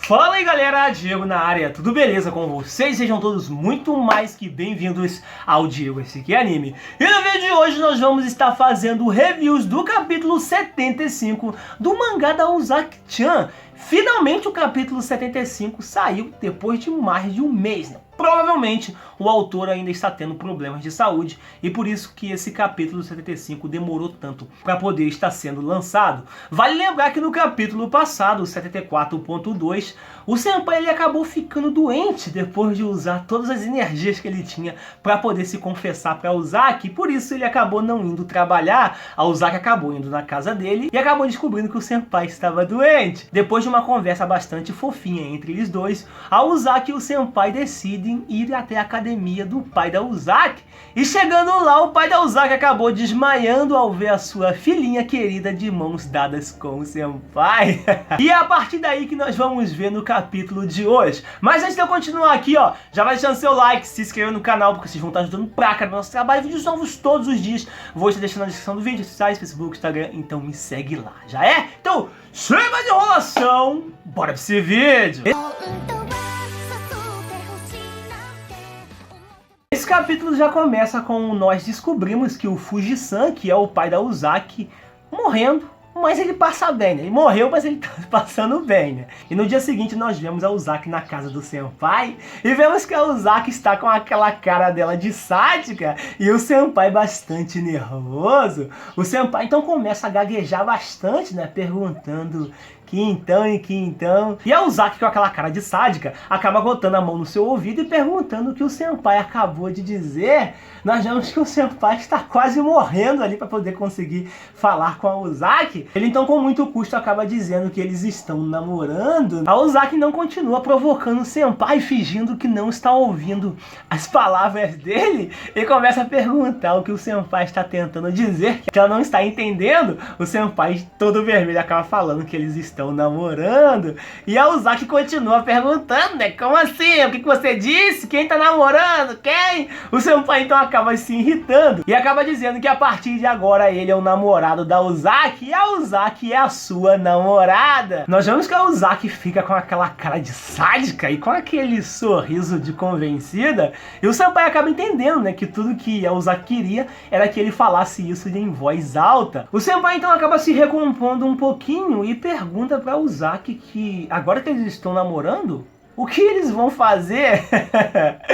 Fala aí galera, Diego na área, tudo beleza com vocês? Sejam todos muito mais que bem-vindos ao Diego Esse Aqui Anime. E no vídeo de hoje nós vamos estar fazendo reviews do capítulo 75 do mangá da Uzaki-chan. Finalmente o capítulo 75 saiu depois de mais de um mês, né? Provavelmente o autor ainda está tendo problemas de saúde e por isso que esse capítulo 75 demorou tanto para poder estar sendo lançado. Vale lembrar que no capítulo passado, 74.2, o Senpai ele acabou ficando doente depois de usar todas as energias que ele tinha para poder se confessar para Uzaki, e por isso ele acabou não indo trabalhar. A Uzaki acabou indo na casa dele e acabou descobrindo que o Senpai estava doente. Depois de uma conversa bastante fofinha entre eles dois, a Uzaki e o Senpai decidem ir até a academia do pai da Uzaki. E chegando lá, o pai da Uzaki acabou desmaiando ao ver a sua filhinha querida de mãos dadas com o Senpai. E é a partir daí que nós vamos ver no capítulo de hoje. Mas antes de eu continuar aqui, ó, já vai deixando seu like, se inscrevendo no canal, porque vocês vão estar ajudando pra cá no nosso trabalho. Vídeos novos todos os dias. Vou estar deixando na descrição do vídeo, sites, Facebook, Instagram, então me segue lá, já é? Então, chega de enrolação, bora pra esse vídeo! Esse capítulo já começa com nós descobrimos que o Fuji-san, que é o pai da Uzaki, morrendo, mas ele passa bem, né? Ele morreu, mas ele tá passando bem, né? E no dia seguinte nós vemos a Uzaki na casa do Senpai e vemos que a Uzaki está com aquela cara dela de sádica e o Senpai bastante nervoso. O Senpai então começa a gaguejar bastante, né? Perguntando que então. E a Uzaki, com aquela cara de sádica, acaba botando a mão no seu ouvido e perguntando o que o Senpai acabou de dizer. Nós vemos que o Senpai está quase morrendo ali para poder conseguir falar com a Uzaki. Ele então com muito custo acaba dizendo que eles estão namorando. A Uzaki não continua provocando o Senpai, fingindo que não está ouvindo as palavras dele. E começa a perguntar o que o Senpai está tentando dizer, que ela não está entendendo. O Senpai todo vermelho acaba falando que eles estão namorando. E a Uzaki continua perguntando, né? Como assim? O que você disse? Quem tá namorando? Quem? O Senpai então acaba se irritando e acaba dizendo que a partir de agora ele é o namorado da Uzaki e a Uzaki é a sua namorada. Nós vemos que a Uzaki fica com aquela cara de sádica e com aquele sorriso de convencida, e o Senpai acaba entendendo, né, que tudo que a Uzaki queria era que ele falasse isso em voz alta. O Senpai então acaba se recompondo um pouquinho e pergunta pra Uzaki que agora que eles estão namorando, o que eles vão fazer?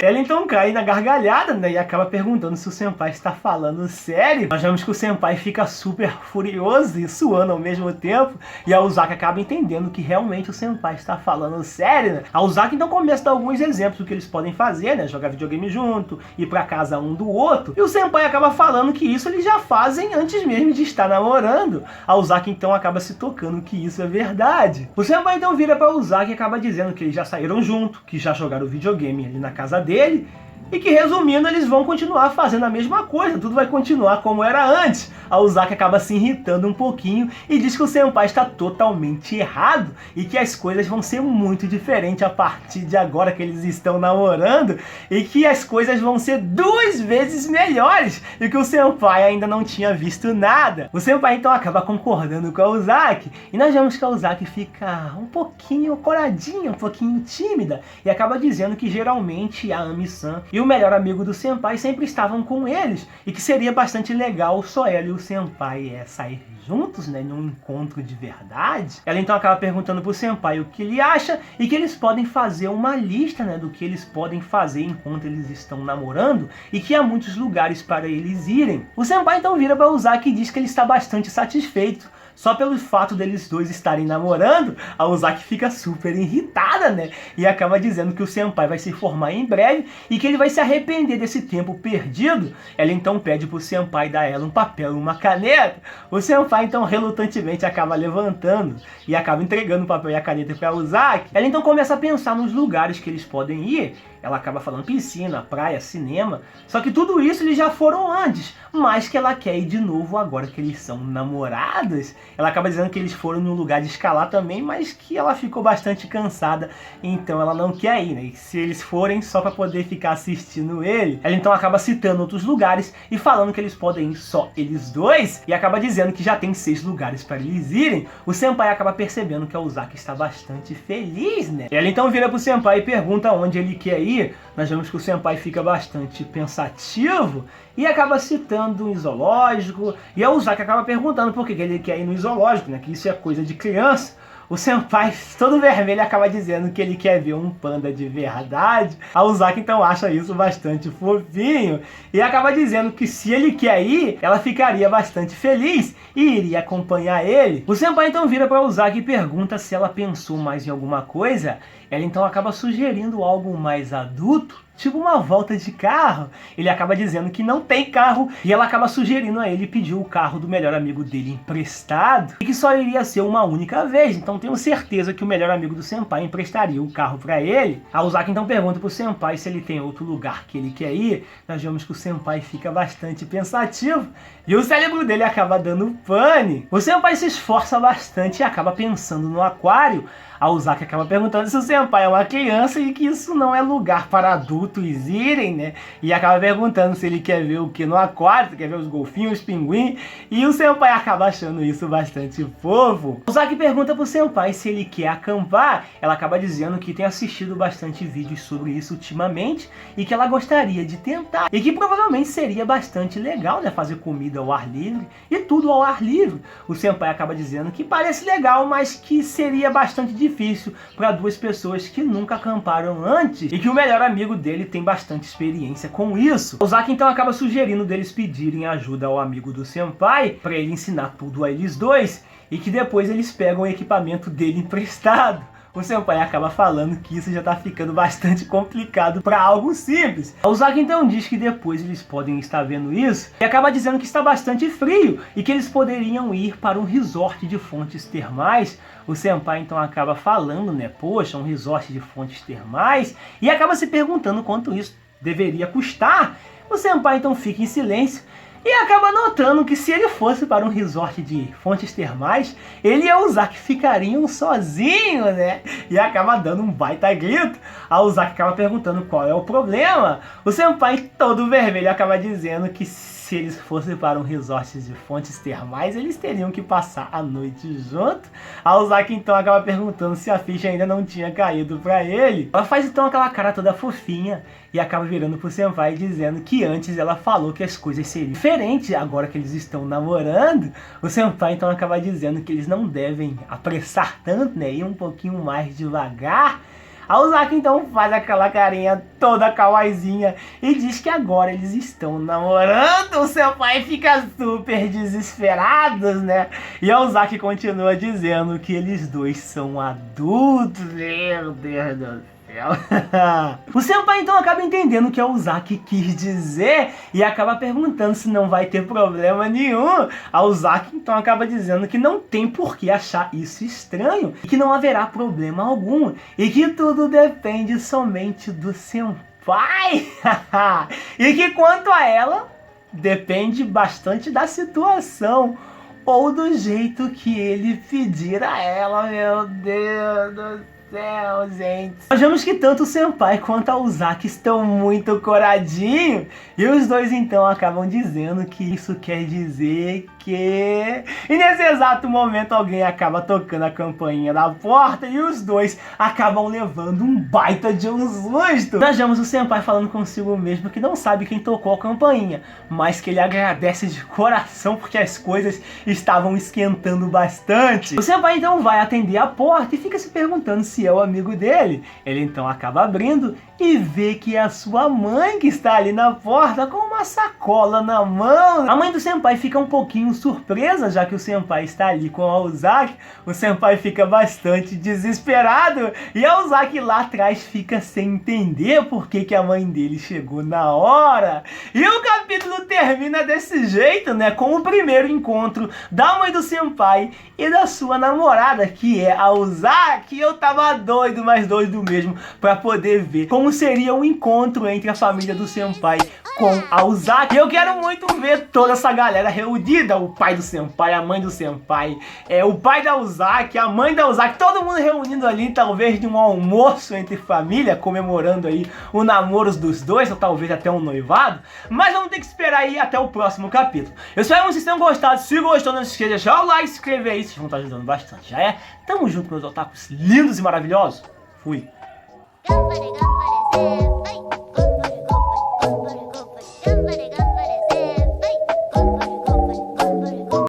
Ela então cai na gargalhada, né, e acaba perguntando se o Senpai está falando sério. Nós vemos que o Senpai fica super furioso e suando ao mesmo tempo, e a Uzaki acaba entendendo que realmente o Senpai está falando sério, né? A Uzaki então começa a dar alguns exemplos do que eles podem fazer, né, jogar videogame junto, ir pra casa um do outro, e o Senpai acaba falando que isso eles já fazem antes mesmo de estar namorando. A Uzaki então acaba se tocando que isso é verdade. O Senpai então vira pra Uzaki e acaba dizendo que eles já saíram junto, que já jogaram videogame ali na casa dele e que, resumindo, eles vão continuar fazendo a mesma coisa, tudo vai continuar como era antes. A Uzaki acaba se irritando um pouquinho e diz que o Senpai está totalmente errado e que as coisas vão ser muito diferentes a partir de agora que eles estão namorando e que as coisas vão ser 2 vezes melhores e que o Senpai ainda não tinha visto nada. O Senpai então acaba concordando com a Uzaki e nós vemos que a Uzaki fica um pouquinho coradinha, um pouquinho tímida e acaba dizendo que geralmente a Ami-san e o melhor amigo do Senpai sempre estavam com eles e que seria bastante legal só ela e o Senpai sair juntos, né, num encontro de verdade. Ela então acaba perguntando pro Senpai o que ele acha e que eles podem fazer uma lista, né, do que eles podem fazer enquanto eles estão namorando e que há muitos lugares para eles irem. O Senpai então vira para Uzaki e diz que ele está bastante satisfeito. Só pelo fato deles dois estarem namorando, a Uzaki fica super irritada, né? E acaba dizendo que o Senpai vai se formar em breve e que ele vai se arrepender desse tempo perdido. Ela então pede pro Senpai dar ela um papel e uma caneta. O Senpai então relutantemente acaba levantando e acaba entregando o papel e a caneta pra Uzaki. Ela então começa a pensar nos lugares que eles podem ir. ela acaba falando piscina, praia, cinema, só que tudo isso eles já foram antes, mas que ela quer ir de novo agora que eles são namorados. Ela acaba dizendo que eles foram num lugar de escalar também, mas que ela ficou bastante cansada, então ela não quer ir, né? E se eles forem só para poder ficar assistindo ele, ela então acaba citando outros lugares e falando que eles podem ir só eles dois, e acaba dizendo que já tem 6 lugares para eles irem. O senpai acaba percebendo que a Uzaki está bastante feliz, né? Ela então vira pro senpai e pergunta onde ele quer ir. Nós vemos que o senpai fica bastante pensativo e acaba citando um zoológico, e a Uzaki acaba perguntando por que ele quer ir no zoológico, né? Que isso é coisa de criança. O senpai, todo vermelho, acaba dizendo que ele quer ver um panda de verdade. A Uzaki então acha isso bastante fofinho e acaba dizendo que se ele quer ir, ela ficaria bastante feliz e iria acompanhar ele. O senpai então vira para a Uzaki e pergunta se ela pensou mais em alguma coisa. Ela então acaba sugerindo algo mais adulto, tipo uma volta de carro. Ele acaba dizendo que não tem carro e ela acaba sugerindo a ele pedir o carro do melhor amigo dele emprestado e que só iria ser uma única vez. Então tenho certeza que o melhor amigo do senpai emprestaria o carro para ele. A Uzaki então pergunta pro senpai se ele tem outro lugar que ele quer ir. Nós vemos que o senpai fica bastante pensativo e o cérebro dele acaba dando pane. O senpai se esforça bastante e acaba pensando no aquário. A Uzaki acaba perguntando se o senpai é uma criança e que isso não é lugar para adultos irem, né? E acaba perguntando se ele quer ver o que no aquário, se quer ver os golfinhos, os pinguins. E o senpai acaba achando isso bastante fofo. A Uzaki pergunta pro senpai se ele quer acampar. Ela acaba dizendo que tem assistido bastante vídeos sobre isso ultimamente e que ela gostaria de tentar. E que provavelmente seria bastante legal, né? Fazer comida ao ar livre e tudo ao ar livre. O senpai acaba dizendo que parece legal, mas que seria bastante difícil para 2 pessoas que nunca acamparam antes e que o melhor amigo dele tem bastante experiência com isso. O Uzaki então acaba sugerindo deles pedirem ajuda ao amigo do senpai para ele ensinar tudo a eles dois e que depois eles pegam o equipamento dele emprestado. O senpai acaba falando que isso já tá ficando bastante complicado para algo simples. A Uzaki então diz que depois eles podem estar vendo isso e acaba dizendo que está bastante frio e que eles poderiam ir para um resort de fontes termais. O senpai então acaba falando, né, poxa, um resort de fontes termais, e acaba se perguntando quanto isso deveria custar. O senpai então fica em silêncio e acaba notando que se ele fosse para um resort de fontes termais, ele e a Uzaki ficariam sozinhos, né? E acaba dando um baita grito. A Uzaki acaba perguntando qual é o problema. O senpai, todo vermelho, acaba dizendo que se eles fossem para um resort de fontes termais, eles teriam que passar a noite junto. A Uzaki então acaba perguntando se a ficha ainda não tinha caído para ele. Ela faz então aquela cara toda fofinha e acaba virando pro senpai dizendo que antes ela falou que as coisas seriam diferentes agora que eles estão namorando. O senpai então acaba dizendo que eles não devem apressar tanto, né, ir um pouquinho mais devagar. A Uzaki então faz aquela carinha toda kawaiizinha e diz que agora eles estão namorando. O senpai fica super desesperado, né? E a Uzaki continua dizendo que eles dois são adultos. Meu Deus do céu. O senpai então acaba entendendo o que a Uzaki quis dizer e acaba perguntando se não vai ter problema nenhum. A Uzaki então acaba dizendo que não tem por que achar isso estranho, que não haverá problema algum e que tudo depende somente do senpai. E que quanto a ela, depende bastante da situação ou do jeito que ele pedir a ela. Meu Deus do céu. Gente. Nós vemos que tanto o senpai quanto a Uzaki estão muito coradinhos e os dois então acabam dizendo que isso quer dizer que... E nesse exato momento alguém acaba tocando a campainha da porta e os dois acabam levando um baita de um susto. Nós vemos o senpai falando consigo mesmo que não sabe quem tocou a campainha, mas que ele agradece de coração porque as coisas estavam esquentando bastante. O senpai então vai atender a porta e fica se perguntando se é o amigo dele. Ele então acaba abrindo e vê que é a sua mãe que está ali na porta com uma sacola na mão. A mãe do senpai fica um pouquinho surpresa, já que o senpai está ali com a Uzaki. O senpai fica bastante desesperado e a Uzaki lá atrás fica sem entender por que a mãe dele chegou na hora. E o capítulo termina desse jeito, né, com o primeiro encontro da mãe do senpai e da sua namorada, que é a Uzaki. Eu tava tava doido, mas doido mesmo, pra poder ver como seria um encontro entre a família do Senpai com a Uzaki. E eu quero muito ver toda essa galera reunida, o pai do Senpai, a mãe do Senpai, o pai da Uzaki, a mãe da Uzaki, todo mundo reunindo ali, talvez de um almoço entre família, comemorando aí o namoro dos dois, ou talvez até um noivado. Mas vamos ter que esperar aí até o próximo capítulo. Eu espero que vocês tenham gostado. Se gostou, não se esqueça de deixar o like, se inscrever aí, vocês vão estar ajudando bastante, já é? Tamo junto, meus otakus lindos e maravilhosos. Fui!